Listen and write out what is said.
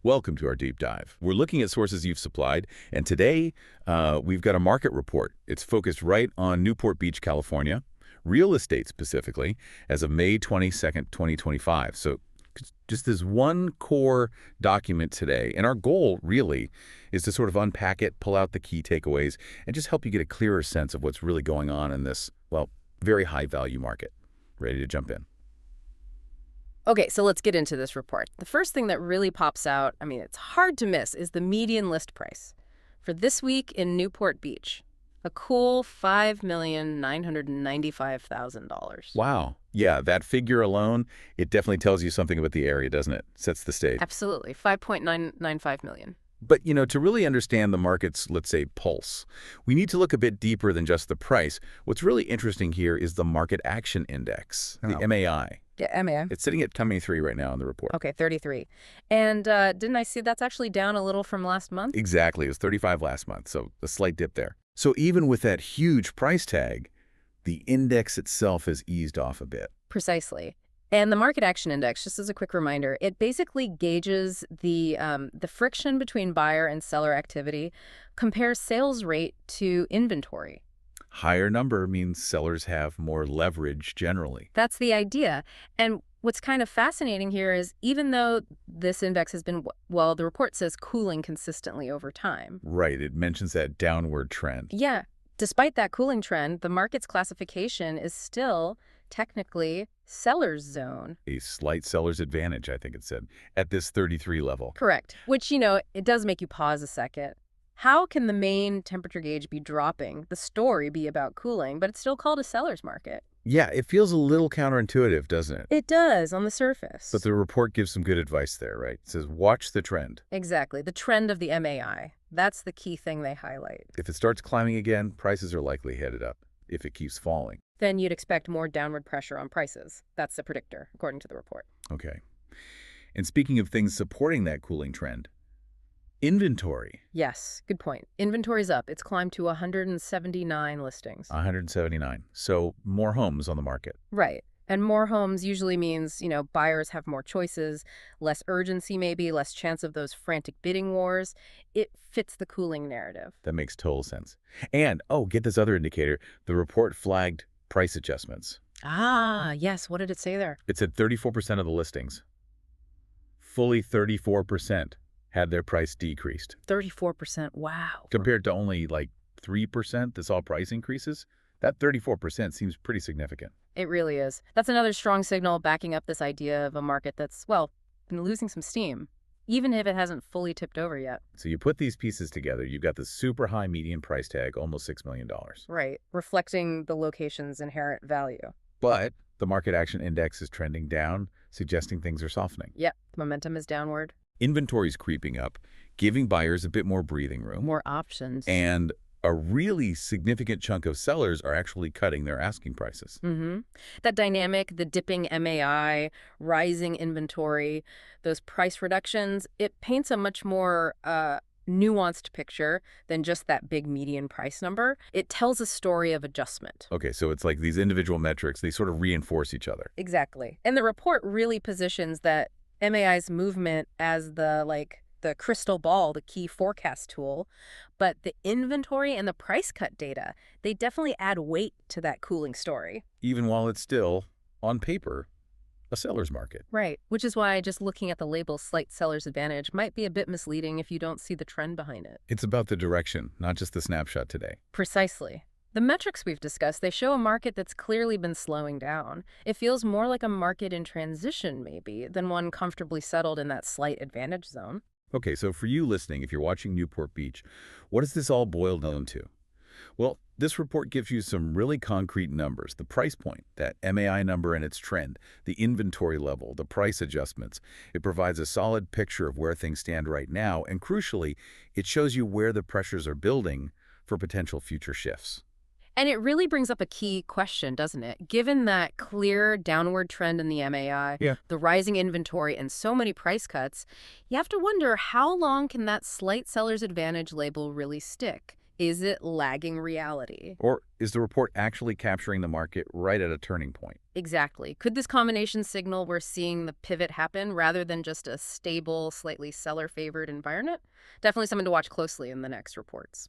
Welcome to our deep dive. We're looking at sources you've supplied, and today we've got a market report. It's focused right on Newport Beach, California, real estate specifically, as of May 22nd, 2025. So just this one core document today, and our goal really is to sort of unpack it, pull out the key takeaways, and just help you get a clearer sense of what's really going on in this, well, very high-value market. Ready to jump in? Okay, so let's get into this report. The first thing that really pops out, I mean, it's hard to miss, is the median list price. For this week in Newport Beach, a cool $5,995,000. Wow. Yeah, that figure alone, it definitely tells you something about the area, doesn't it? Sets the stage. Absolutely, 5.995 million. But, to really understand the market's, let's say, pulse, we need to look a bit deeper than just the price. What's really interesting here is the Market Action Index, the MAI. Yeah, MAI. It's sitting at 23 right now in the report. Okay, 33. And didn't I see that's actually down a little from last month? Exactly. It was 35 last month, so a slight dip there. So even with that huge price tag, the index itself has eased off a bit. Precisely. And the Market Action Index, just as a quick reminder, it basically gauges the friction between buyer and seller activity, compares sales rate to inventory. Higher number means sellers have more leverage generally. That's the idea. And what's kind of fascinating here is even though this index has been, well, the report says cooling consistently over time. Right. It mentions that downward trend. Yeah. Despite that cooling trend, the market's classification is still technically seller's zone. A slight seller's advantage, I think it said, at this 33 level. Correct. Which, it does make you pause a second. How can the main temperature gauge be dropping, the story be about cooling, but it's still called a seller's market? Yeah, it feels a little counterintuitive, doesn't it? It does on the surface. But the report gives some good advice there, right? It says, watch the trend. Exactly. The trend of the MAI. That's the key thing they highlight. If it starts climbing again, prices are likely headed up. If it keeps falling. Then you'd expect more downward pressure on prices. That's the predictor, according to the report. Okay. And speaking of things supporting that cooling trend, inventory. Yes, good point. Inventory's up. It's climbed to 179 listings. 179. So more homes on the market. Right. And more homes usually means, buyers have more choices, less urgency maybe, less chance of those frantic bidding wars. It fits the cooling narrative. That makes total sense. And, get this other indicator. The report flagged price adjustments. Ah, yes. What did it say there? It said 34% of the listings, fully 34%, had their price decreased. 34%. Wow. Compared to only like 3% that saw price increases, that 34% seems pretty significant. It really is. That's another strong signal backing up this idea of a market that's, well, been losing some steam, even if it hasn't fully tipped over yet. So you put these pieces together, you've got the super high median price tag, almost $6 million. Right, reflecting the location's inherent value. But the Market Action Index is trending down, suggesting things are softening. Yep, momentum is downward. Inventory's creeping up, giving buyers a bit more breathing room. More options. And a really significant chunk of sellers are actually cutting their asking prices. That dynamic, the dipping MAI, rising inventory, those price reductions, it paints a much more nuanced picture than just that big median price number. It tells a story of adjustment. Okay, so it's like these individual metrics, they sort of reinforce each other. Exactly. And the report really positions that MAI's movement as the crystal ball, the key forecast tool, but the inventory and the price cut data, they definitely add weight to that cooling story. Even while it's still, on paper, a seller's market. Right, which is why just looking at the label slight seller's advantage might be a bit misleading if you don't see the trend behind it. It's about the direction, not just the snapshot today. Precisely. The metrics we've discussed, they show a market that's clearly been slowing down. It feels more like a market in transition, maybe, than one comfortably settled in that slight advantage zone. Okay, so for you listening, if you're watching Newport Beach, what does this all boil down to? Well, this report gives you some really concrete numbers. The price point, that MAI number and its trend, the inventory level, the price adjustments. It provides a solid picture of where things stand right now, and crucially, it shows you where the pressures are building for potential future shifts. And it really brings up a key question, doesn't it? Given that clear downward trend in the MAI, the rising inventory, and so many price cuts, you have to wonder how long can that slight seller's advantage label really stick? Is it lagging reality? Or is the report actually capturing the market right at a turning point? Exactly. Could this combination signal we're seeing the pivot happen rather than just a stable, slightly seller-favored environment? Definitely something to watch closely in the next reports.